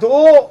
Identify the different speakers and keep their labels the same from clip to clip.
Speaker 1: 2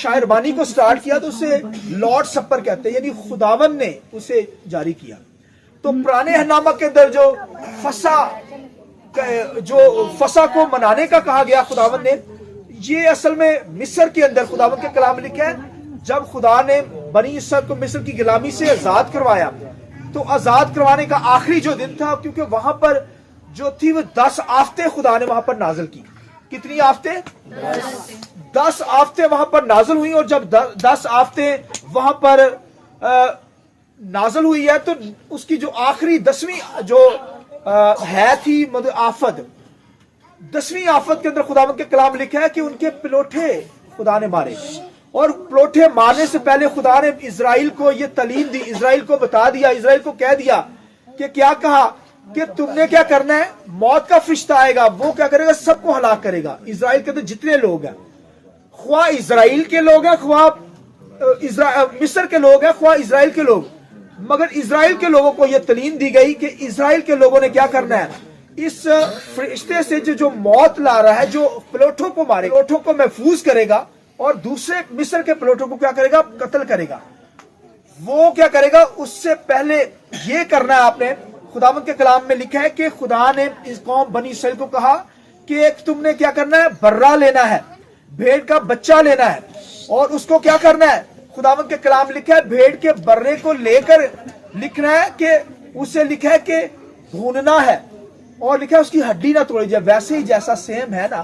Speaker 2: شاعربانی کو سٹارٹ کیا تو اسے لارڈ سپر کہتے ہیں، یعنی خداون نے اسے جاری کیا. تو پرانے اہنامہ کے اندر جو فسح کو منانے کا کہا گیا خداون نے، یہ اصل میں مصر کے اندر خداون کے کلام میں لکھا ہے. جب خدا نے بنی اسرائیل کو مصر کی غلامی سے آزاد کروایا تو آزاد کروانے کا آخری جو دن تھا، کیونکہ وہاں پر جو تھی وہ 10 آفتیں خدا نے وہاں پر نازل کی. کتنی آفتیں؟ 10 آفتیں وہاں پر نازل ہوئی. اور جب 10 آفتیں وہاں پر نازل ہوئی ہے تو اس کی جو آخری 10ویں جو ہے تھی آفت، 10ویں آفت کے اندر خداوند کے کلام لکھا ہے کہ ان کے پلوٹھے خدا نے مارے. اور پلوٹھے مارنے سے پہلے خدا نے اسرائیل کو یہ تعلیم دی، اسرائیل کو بتا دیا، اسرائیل کو کہہ دیا کہ کیا کہا کہ تم نے کیا کرنا ہے، موت کا فرشتہ آئے گا، وہ کیا کرے گا، سب کو ہلاک کرے گا. اسرائیل کے اندر جتنے لوگ ہیں، خواہ اسرائیل کے لوگ ہیں، خواہ مصر کے لوگ ہیں، خواہ اسرائیل کے لوگ. مگر اسرائیل کے لوگوں کو یہ تعلیم دی گئی کہ اسرائیل کے لوگوں نے کیا کرنا ہے، اس فرشتے سے جو موت لا رہا ہے، جو پلوٹوں کو مارے، پلوٹوں کو محفوظ کرے گا اور دوسرے مصر کے پلوٹوں کو کیا کرے گا، قتل کرے گا. وہ کیا کرے گا، اس سے پہلے یہ کرنا ہے. آپ نے خداوند کے کلام میں لکھا ہے کہ خدا نے اس قوم بنی اسرائیل کو کہا کہ تم نے کیا کرنا ہے، برہ لینا ہے، بھیڑ کا بچہ لینا ہے. اور اس کو کیا کرنا ہے، خداوند کے کلام لکھا ہے بھیڑ کے برے کو لے کر لکھنا ہے کہ اسے لکھا ہے کہ بھوننا ہے، اور لکھا ہے اس کی ہڈی نہ توڑی جائے. ویسے ہی جیسا سیم ہے نا،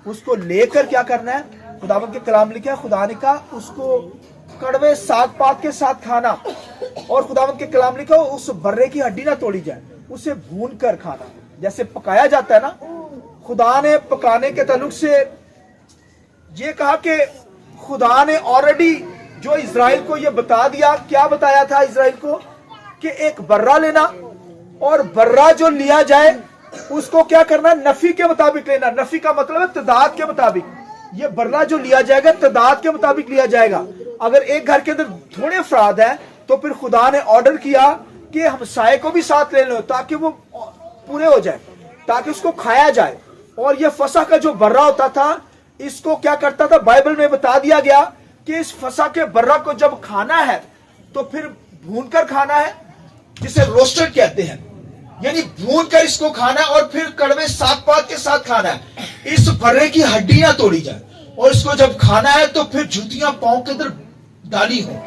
Speaker 2: اس کو لے کر کیا کرنا ہے، خداوند کے کلام لکھا ہے خدا نے کہا اس کو کڑوے ساگ پات کے ساتھ کھانا. اور خداوند کے کلام لکھا اس برے کی ہڈی نہ توڑی جائے، اسے بھون کر کھانا، جیسے پکایا جاتا ہے نا. خدا نے پکانے کے تعلق سے یہ کہا کہ خدا نے آلریڈی جو اسرائیل کو یہ بتا دیا. کیا بتایا تھا اسرائیل کو، کہ ایک برہ لینا، اور برہ جو لیا جائے اس کو کیا کرنا، نفی کے مطابق لینا. نفی کا مطلب ہے تعداد کے مطابق. یہ برہ جو لیا جائے گا تعداد کے مطابق لیا جائے گا. اگر ایک گھر کے اندر تھوڑے افراد ہیں تو پھر خدا نے آرڈر کیا کہ ہمسائے کو بھی ساتھ لے لو تاکہ وہ پورے ہو جائے، تاکہ اس کو کھایا جائے. اور یہ فسح کا جو برہ ہوتا تھا، اس کو کیا کرتا تھا، بائبل میں بتا دیا گیا کہ اس فسح کے برہ کو جب کھانا ہے تو پھر بھون کر کھانا ہے، جسے روسٹڈ کہتے ہیں، یعنی بھون کر اس کو کھانا ہے. اور پھر کڑوے ساگ پات کے ساتھ کھانا ہے. اس برے کی ہڈی نہ توڑی جائے. اور اس کو جب کھانا ہے تو پھر جوتیاں پاؤں کے اندر ڈالی ہو.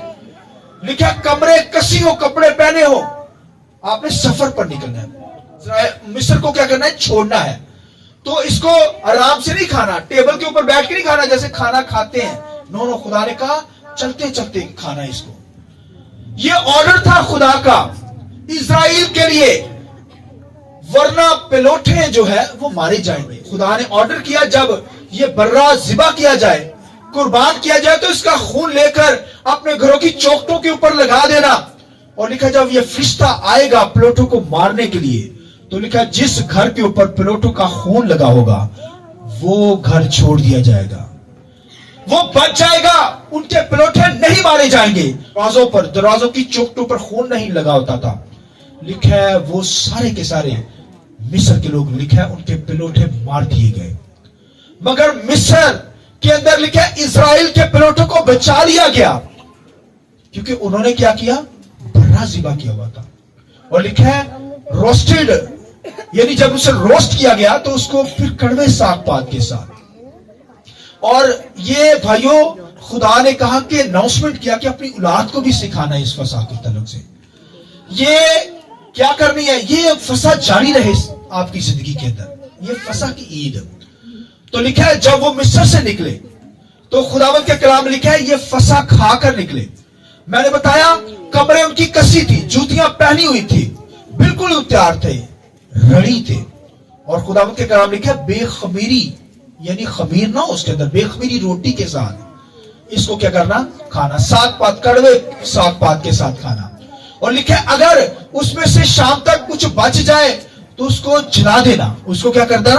Speaker 2: لکھا کمرے کسی ہو، کپڑے پہنے ہو. آپ نے سفر پر نکلنا ہے، مصر کو کیا کرنا ہے، چھوڑنا ہے. تو اس کو آرام سے نہیں کھانا، ٹیبل کے اوپر بیٹھ کے نہیں کھانا جیسے کھانا کھاتے ہیں. نو خدا نے کہا چلتے چلتے کھانا اس کو. یہ آرڈر تھا خدا کا اسرائیل کے لیے، ورنہ پلوٹھے جو ہے وہ مارے جائیں گے. خدا نے آرڈر کیا جب یہ برہ ذبح کیا جائے، قربان کیا جائے، تو اس کا خون لے کر اپنے گھروں کی چوکھٹوں کے اوپر لگا دینا. اور لکھا جب یہ فرشتہ آئے گا پلوٹوں کو مارنے کے لیے، تو لکھا جس گھر کے اوپر پلوٹوں کا خون لگا ہوگا وہ گھر چھوڑ دیا جائے گا، وہ بچ جائے گا. ان کے پلوٹے نہیں مارے جائیں گے. دروازوں پر، دروازوں کی چوکھٹوں پر خون نہیں لگا ہوتا تھا. لکھا ہے وہ سارے کے سارے مصر کے لوگ، لکھا ہے ان کے پلوٹے مار دیے گئے. مگر مصر کے اندر لکھا ہے اسرائیل کے پلوٹوں کو بچا لیا گیا، کیونکہ انہوں نے کیا کیا، برہ ذبح کیا ہوا تھا. اور لکھا ہے روسٹڈ، یعنی جب اسے روسٹ کیا گیا تو اس کو پھر کڑوے ساگ پات کے ساتھ. اور یہ بھائیوں خدا نے کہا کہ اناؤنسمنٹ کیا کہ اپنی اولاد کو بھی سکھانا ہے اس فسح کے تعلق سے. یہ کیا کرنی ہے، یہ فسح جاری رہے آپ کی زندگی کے اندر، یہ فسح کی عید. تو لکھا ہے جب وہ مصر سے نکلے تو خداوند کے کلام لکھا ہے یہ فسح کھا کر نکلے. میں نے بتایا کمرے ان کی کسی تھی، جوتیاں پہنی ہوئی تھی، بالکل تیار تھے، رڑی تھے. اور خداوند کے کلام لکھا ہے بے خمیری، یعنی خمیر نہ اس کے اندر، بے خمیری روٹی کے ساتھ اس کو کیا کرنا، کھانا. ساگ پات، کڑوے ساگ پات کے ساتھ کھانا. اور لکھا ہے اگر اس میں سے شام تک کچھ بچ جائے تو اس کو جلا دینا. اس کو کیا کرنا،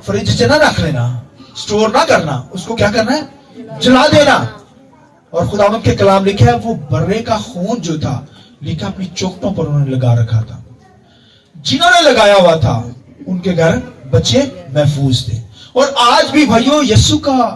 Speaker 2: فریج سے نہ رکھ لینا، سٹور نہ کرنا، اس کو کیا کرنا ہے، جلا دینا. اور خداوند کے کلام لکھا ہے وہ برے کا خون جو تھا لکھا اپنی چوکھٹوں پر انہوں نے لگا رکھا تھا. جنہوں نے لگایا ہوا تھا ان کے گھر بچے محفوظ تھے. اور آج بھی بھائیوں یسوع کا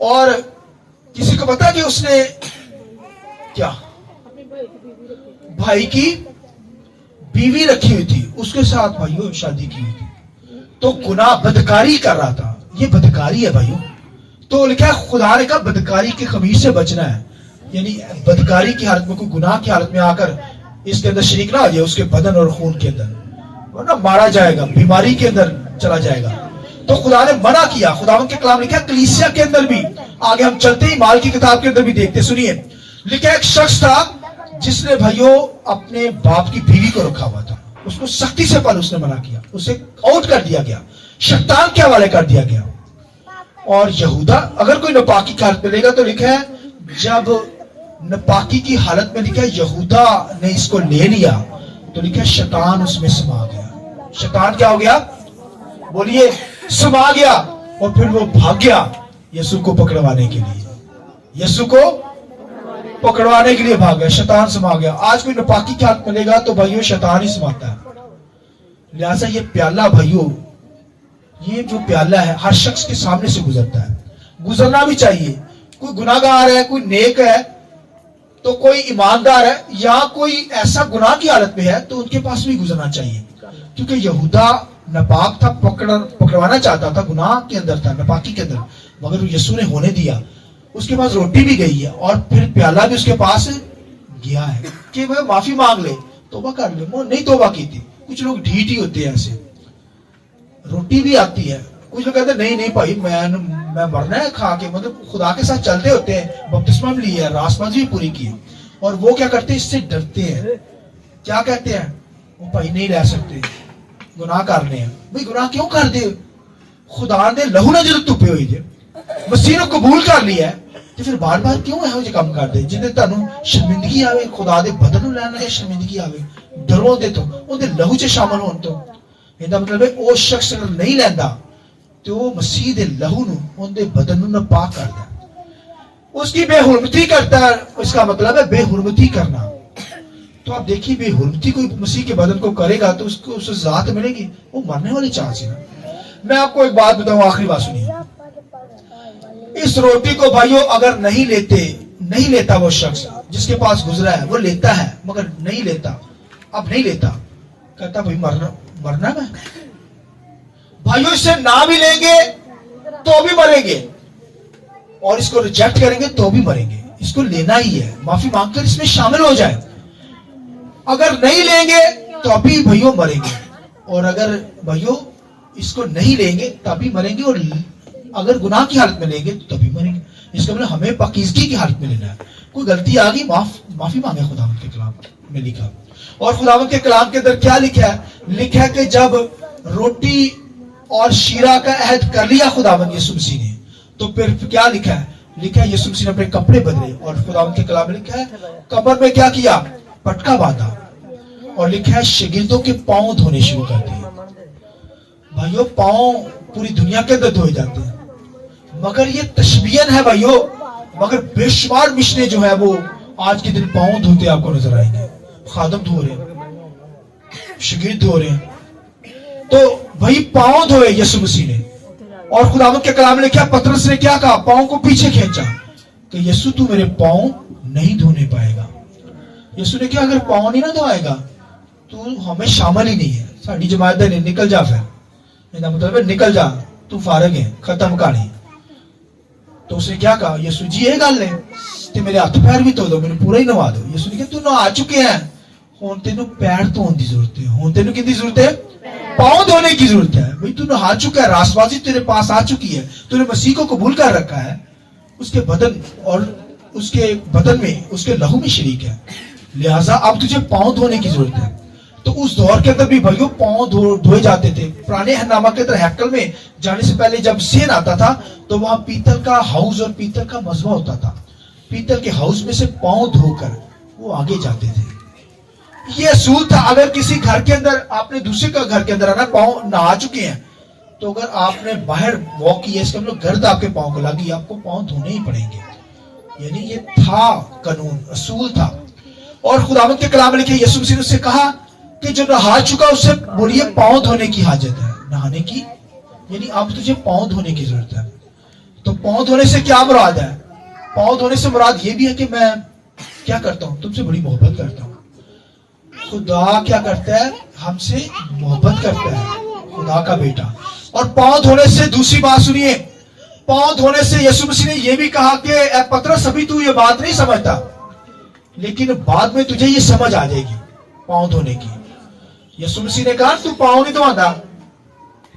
Speaker 1: اور کسی کو پتا کہ اس نے کیا بھائی کی بیوی رکھی ہوئی تھی, اس کے ساتھ بھائیوں شادی کی ہوئی تھی, تو گناہ بدکاری کر رہا تھا. یہ بدکاری ہے بھائیوں. تو لکھا ہے خدا نے کہا بدکاری کے خبیث سے بچنا ہے, یعنی بدکاری کی حالت میں, کوئی گناہ کی حالت میں آ کر اس کے اندر شریک نہ ہو جائے, اس کے بدن اور خون کے اندر, ورنہ مارا جائے گا, بیماری کے اندر چلا جائے گا. تو خدا نے منع کیا. خداوند کے کلام لکھا ہے کلیسیا کے اندر بھی, آگے ہم چلتے ہی مال کی کتاب کے اندر بھی دیکھتے, سنیے لکھا ہے ایک شخص تھا جس نے بھائیوں اپنے باپ کی بیوی کو رکھا ہوا تھا, اس کو سختی سے پہلے اس نے منع کیا, اسے آؤٹ کر دیا گیا, شیطان کے حوالے کر دیا گیا. اور یہودا اگر کوئی نپاکی کی حالت میں لے گا تو لکھا ہے جب نپاکی کی حالت میں لکھا ہے یہودا نے اس کو لے لیا تو لکھا ہے شیطان اس میں سما گیا. شیطان کیا ہو گیا, بولیے, سما گیا. اور پھر وہ بھاگ گیا یسوع کو پکڑوانے کے لیے, یسوع کو پکڑوانے کے لیے بھاگ گیا, شیطان سما گیا. آج کوئی نپاکی کی حالت ملے گا تو بھائیوں شیطان ہی سماتا ہے. لہٰذا یہ پیالہ بھائیوں, یہ جو پیالہ ہے ہر شخص کے سامنے سے گزرتا ہے, گزرنا بھی چاہیے. کوئی گناہگار ہے, کوئی نیک ہے, تو کوئی ایماندار ہے, یا کوئی ایسا گناہ کی حالت میں ہے تو ان کے پاس بھی گزرنا چاہیے. کیونکہ یہودا نپاک تھا, پکڑوانا چاہتا تھا, گناہ کے اندر تھا, نپاکی کے اندر, مگر یسوع نے ہونے دیا. اس کے پاس روٹی بھی گئی ہے اور پھر پیالہ بھی اس کے پاس گیا ہے کہ وہ معافی مانگ لے, توبہ کر لے. وہ نہیں توبہ کی تھی. کچھ لوگ ڈھیٹ ہی ہوتے ہیں ایسے, روٹی بھی آتی ہے, کچھ لوگ کہتے ہیں نہیں بھائی میں مرنا ہے کھا کے, مطلب خدا کے ساتھ چلتے ہوتے ہیں, بپتسمہ بھی لی ہے, راسمازی بھی پوری کی ہے, اور وہ کیا کرتے ہیں, اس سے ڈرتے ہیں. کیا کہتے ہیں, وہ بھائی نہیں رہ سکتے, گناہ کرنے ہیں. بھائی گناہ کیوں کر دے, خدا نے لہو نہ جدو تپے ہوئی تھے, مسیح نے قبول کر لیا ہے, تو پھر بار بار کیوں ہے جو کام کر دے جنہیں تانوں شرمندگی آوے, خدا دے بدن نو لینا ہے شرمندگی آوے, ڈرو دے تو ان دے لہو چ شامل ہون. تو یہ مطلب ہے وہ شخص اگر نہیں لینا تو وہ مسیح دے لہو نو ان دے بدن نو پاک کر دے, اس کی بے حرمتی کرتا ہے. اس کا مطلب ہے بے حرمتی کرنا. تو آپ دیکھیے بے حرمتی کوئی مسیح کے بدن کو کرے گا تو اس کو اس ذات ملے گی, وہ مرنے والی چانس ہے. میں آپ کو ایک بات بتاؤں, آخری بات سنیے. اس روٹی کو بھائیوں اگر نہیں لیتا وہ شخص جس کے پاس گزرا ہے, وہ لیتا ہے مگر نہیں لیتا, اب نہیں لیتا, کہتا بھائی مرنا میں. بھائیوں اس سے نہ بھی لیں گے تو بھی مریں گے, اور اس کو ریجیکٹ کریں گے تو بھی مریں گے. اس کو لینا ہی ہے, معافی مانگ کر اس میں شامل ہو جائے. اگر نہیں لیں گے تو ابھی بھائیوں مریں گے, اور اگر بھائیوں اس کو نہیں لیں گے تبھی مریں گے, اور اگر گناہ کی حالت میں لیں گے تو تبھی مریں گے. اس کا مطلب ہمیں پاکیزگی کی حالت میں لینا ہے. کوئی غلطی آ گئی معافی مانگے, خداوند کے کلام میں لکھا. اور خداوند کے کلام کے اندر کیا لکھا ہے, لکھا ہے کہ جب روٹی اور شیرہ کا عہد کر لیا خداوند یسوع مسیح نے, تو پھر کیا لکھا ہے, لکھا ہے یسوع مسیح نے اپنے کپڑے بدلے, اور خداوند کے کلام میں لکھا ہے کمر میں کیا کیا, پٹکا باندھا, اور لکھا ہے شاگردوں کے پاؤں دھونے شروع کر دیے. بھائیو پاؤں پوری دنیا کے اندر دھوئے جاتے ہیں, مگر یہ تشبیہن ہے بھائیو, مگر بے شمار مشنیں جو ہے وہ آج کے دن پاؤں دھوتے آپ کو نظر آئیں گے. خادم دھو رہے ہیں, شاگرد دھو رہے ہیں, تو وہی پاؤں دھوئے یسوع مسیح نے. اور خداوند کے کلام نے کیا, پترس نے کیا کہا, پاؤں کو پیچھے کھینچا کہ یسوع تو میرے پاؤں نہیں دھونے پائے گا. یسوع نے کیا, اگر پاؤں نہیں نہ دھوائے گا تو ہمیں شامل ہی نہیں ہے, ساڑی جماعت نے نکل جا, پھر مطلب ہے نکل جا, تو فارغ ہے, ختم کہانی. تو اس نے کیا کہا, یسوع جی یہ گل ہے تے میرے ہاتھ پیر بھی دھو دو, میں پورا ہی نوا دو. یسوع نے کہا تو نہا چکے ہیں, ہن تینوں پیر دھون دی ضرورت ہے, ہن تینوں کی ضرورت ہے, پاؤں دھونے کی ضرورت ہے. بھئی تو نہا چکا ہے, راست بازی تیرے پاس آ چکی ہے, تو نے مسیح کو قبول کر رکھا ہے, اس کے بدن اور اس کے بدن میں اس کے لہو میں شریک ہے, لہٰذا اب تجھے پاؤں دھونے کی ضرورت ہے. تو اس دور کے اندر بھی بھائیوں پاؤں دھوئے جاتے تھے. پرانے اہنامہ کے اندر ہیکل میں جانے سے پہلے جب سین آتا تھا تو وہاں پیتل کا ہاؤس اور پیتل کا مذبح ہوتا تھا. پیتل کے ہاؤس میں سے پاؤں دھو کر وہ آگے جاتے تھے. یہ اصول تھا, اگر کسی گھر کے اندر آپ نے دوسرے کا گھر کے اندر آنا, پاؤں نہا چکے ہیں, تو اگر آپ نے باہر واک کیا, اس کا مطلب گرد آپ کے پاؤں کو لگی, آپ کو پاؤں دھونے ہی پڑیں گے. یعنی یہ تھا قانون, اصول تھا. اور خداوند کے کلام میں لکھے, یسوع مسیح نے اس سے کہا کہ جو نہا چکا اس سے بولیے پاؤں دھونے کی حاجت ہے. نہانے کی یعنی اب تجھے پاؤں دھونے کی ضرورت ہے. تو پاؤں دھونے سے کیا مراد ہے؟ پاؤں دھونے سے مراد یہ بھی ہے کہ میں کیا کرتا ہوں؟ تم سے بڑی محبت کرتا ہوں. خدا کیا کرتا ہے؟ ہم سے محبت کرتا ہے، خدا کا بیٹا. اور پاؤں دھونے سے دوسری بات سنیے، پاؤں دھونے سے یسوع مسیح نے یہ بھی کہا کہ اے پترس ابھی تو یہ بات نہیں سمجھتا، لیکن بعد میں تجھے یہ سمجھ آ جائے گی پاؤں دھونے کی. یسوع مسیح نے کہا تو پاؤں نہیں دھواتا،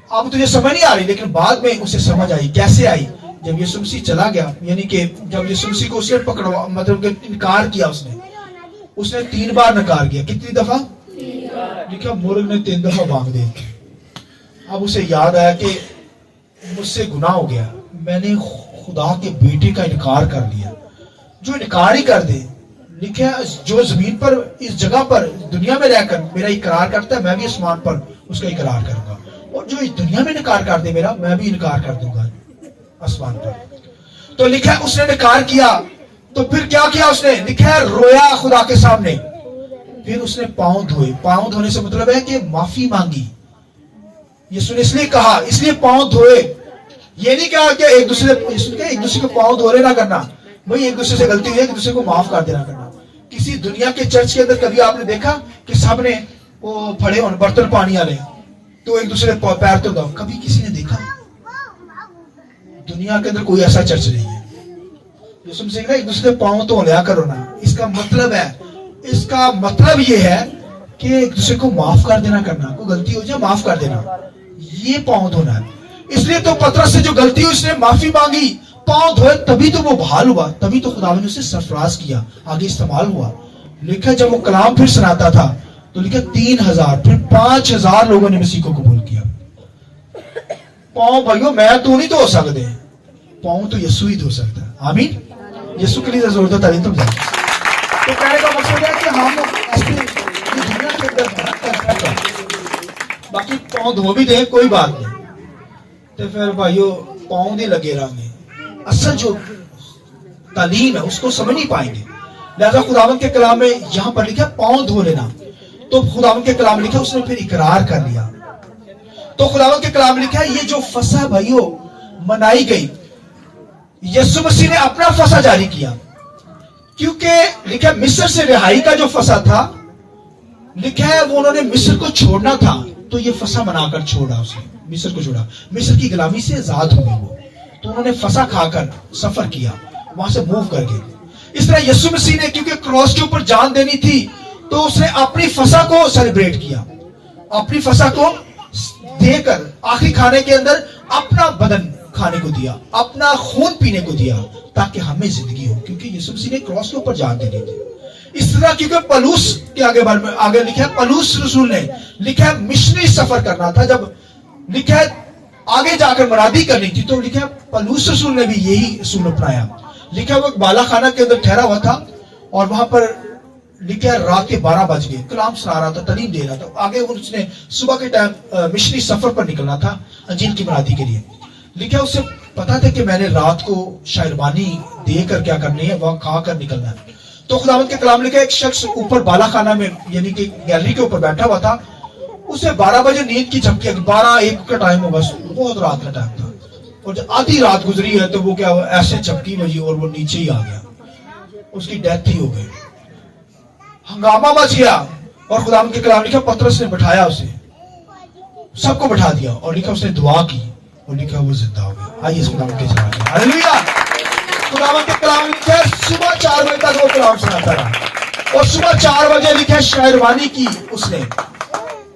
Speaker 1: اب تجھے سمجھ نہیں آ رہی، لیکن بعد میں اسے سمجھ آئی. کیسے آئی؟ جب یسوع مسیح چلا گیا، یعنی کہ جب یسوع مسیح کو اس نے پکڑوا، مطلب کہ انکار کیا، اس نے 3 بار نکار کیا. کتنی دفعہ؟ لکھا مرغ نے 3 دفعہ بانگ دی. اب اسے یاد آیا کہ مجھ سے گناہ ہو گیا، میں نے خدا کے بیٹے کا انکار کر لیا. جو انکار ہی کر دے، لکھا جو زمین پر اس جگہ پر دنیا میں رہ کر میرا اقرار کرتا ہے، میں بھی آسمان پر اس کا اقرار کروں گا. اور جو اس دنیا میں انکار کر دے میرا، میں بھی انکار کر دوں گا آسمان پر. تو لکھا اس نے انکار کیا، تو پھر کیا کیا اس نے؟ لکھا ہے رویا خدا کے سامنے. پھر اس نے پاؤں دھوئے. پاؤں دھونے سے مطلب ہے کہ معافی مانگی. یسوع نے اس لیے کہا، اس لیے پاؤں دھوئے. یہ نہیں کہا کہ ایک دوسرے کو پاؤں دھونے نہ کرنا، وہی ایک دوسرے سے غلطی ہوئی ہے، ایک دوسرے کو معاف کر دینا کرنا. کسی دنیا کے چرچ کے اندر کبھی آپ نے دیکھا کہ سب نے وہ پڑے ہونے برتن پانی والے تو ایک دوسرے پیر تو دھو؟ کبھی کسی نے دیکھا؟ دنیا کے اندر کوئی ایسا چرچ نہیں ہے. یسوع مسیح نے ایک دوسرے پاؤں تو لیا کرو نا. اس کا مطلب یہ ہے کہ ایک دوسرے کو معاف کر دینا کرنا. کوئی غلطی ہو جائے معاف کر دینا، یہ پاؤں دھونا ہے. اس لیے تو پترس سے جو غلطی ہوئی اس نے معافی مانگی، پاؤں دھوئے، تبھی تو وہ بحال ہوا، تبھی تو خدا نے اسے سرفراز کیا، آگے استعمال ہوا. لکھا جب وہ کلام پھر سناتا تھا تو لکھا 3000 پھر 5000 لوگوں نے مسیح کو قبول کیا. پاؤں بھائیو میں تو نہیں دھو سکتے، پاؤں تو یسوع ہی دھو سکتا ہے. آمین. یسوع کے لیے ضرورت ہے تو کہنے کا مقصد ہے کہ ہم ایسے دنیا کے اندر باقی پاؤں دھو بھی دیں کوئی بات نہیں، تو پھر بھائیو پاؤں نہیں لگے رہیں گے. اصل جو تعلیم ہے اس کو سمجھ نہیں پائیں گے. لہذا خداوند کے کلام میں یہاں پر لکھا پاؤں دھو لینا، تو خداوند کے کلام لکھا اس نے پھر اقرار کر لیا. تو خداوند کے کلام لکھا ہے یہ جو فسح بھائیو منائی گئی، یسوع مسیح نے اپنا فسح جاری کیا. کیونکہ لکھا مصر سے رہائی کا جو فسح تھا، لکھا ہے وہ انہوں نے مصر کو چھوڑنا تھا، تو یہ فسح منا کر چھوڑا، اس نے مصر کو چھوڑا. مصر کی غلامی سے آزاد ہو گئے وہ، تو انہوں نے فسح کھا کر سفر کیا، وہاں سے موو کر گئے. اس طرح یسوع مسیح نے کیونکہ کراس کے اوپر جان دینی تھی، تو اس نے اپنی فسح کو سیلیبریٹ کیا، اپنی فسح کو دے کر آخری کھانے کے اندر اپنا بدن کھانے کو دیا، اپنا خون پینے کو دیا، تاکہ ہمیں زندگی ہو. کیونکہ یسوع مسیح نے کراس کے اوپر جان دینی تھی. اس طرح کیونکہ پلوس کے آگے لکھا ہے، پلوس رسول نے لکھا ہے مشنری سفر کرنا تھا، جب لکھا ہے آگے جا کر منادی کرنی تھی، تو لکھا ہے پلوس رسول نے بھی یہی اصول اپنایا. لکھا ہے وہ ایک بالا خانہ کے اندر ٹھہرا ہوا تھا، اور وہاں پر لکھا ہے رات کے 12 بج گئے، کلام سنا رہا تھا، تعلیم دے رہا تھا. آگے اس نے صبح کے ٹائم مشنری سفر پر نکلنا تھا انجیل کی منادی کے لیے. لکھا ہے اسے پتا تھا کہ میں نے رات کو شاعربانی دے کر کیا کرنی ہے، وہاں کھا کر نکلنا ہے. تو خداوند کے کلام لکھا ہے ایک شخص اوپر بالا خانہ میں یعنی کہ گیلری کے اوپر بیٹھا ہوا تھا. اسے 12 بجے نیند کی جھپکی، 12-1 کا ٹائم ہوگا، بہت رات کا ٹائم تھا، اور جب آدھی رات گزری ہے تو وہ کیا ایسے جھپکی بجی اور وہ نیچے ہی آ گیا، اس کی ڈیتھ ہی ہو گئی. ہنگامہ مچ گیا، اور خداوند کے کلام لکھا پترس نے بٹھایا اسے، سب کو بٹھا دیا، اور لکھا اس نے دعا کی، اور لکھا وہ زندہ ہو گیا. آئیے اس خداوند کے جلال میں ہاللیلویا. خداوند کے کلام لکھا ہے صبح 4 بجے تک وہ کلام سناتا رہا، اور صبح 4 بجے لکھا ہے شاعربانی کی اس نے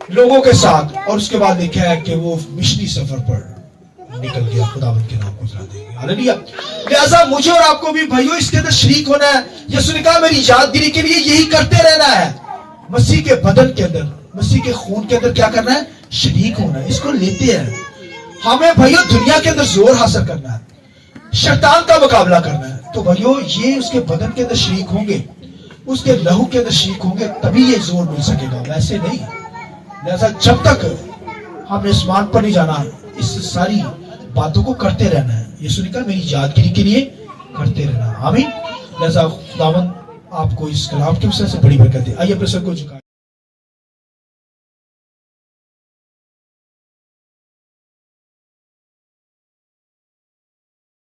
Speaker 1: لوگوں کے ساتھ، اور اس کے بعد لکھا ہے کہ وہ مشنری سفر پر نکل گیا خداوند کے نام کو اجرا دے گا. ہاللیلویا. لہذا مجھے اور آپ کو بھی بھائیو اس کے اندر شریک ہونا ہے. یسوع نے کہا میری یادگیری کے لیے یہی کرتے رہنا ہے. مسیح کے بدن کے اندر، مسیح کے خون کے اندر کیا کرنا ہے؟ شریک ہونا ہے. اس کو لیتے ہیں ہمیں بھائیو. دنیا کے اندر زور حاصل کرنا ہے، شیطان کا مقابلہ کرنا ہے، تو بھائیو یہ اس کے بدن کے اندر شریک ہوں گے، اس کے لہو کے اندر شریک ہوں گے، تبھی یہ زور مل سکے گا، ویسے نہیں. لہذا جب تک ہم نے آسمان پر نہیں جانا، اس ساری باتوں کو کرتے رہنا ہے. یسوع نے کہا میری یادگیری کے لیے کرتے رہنا. آمین. لہذا خداوند آپ کو اس کلام کے وسیلے سے بڑی برکت دے. آئیے اپنے سر کو جھکائیں.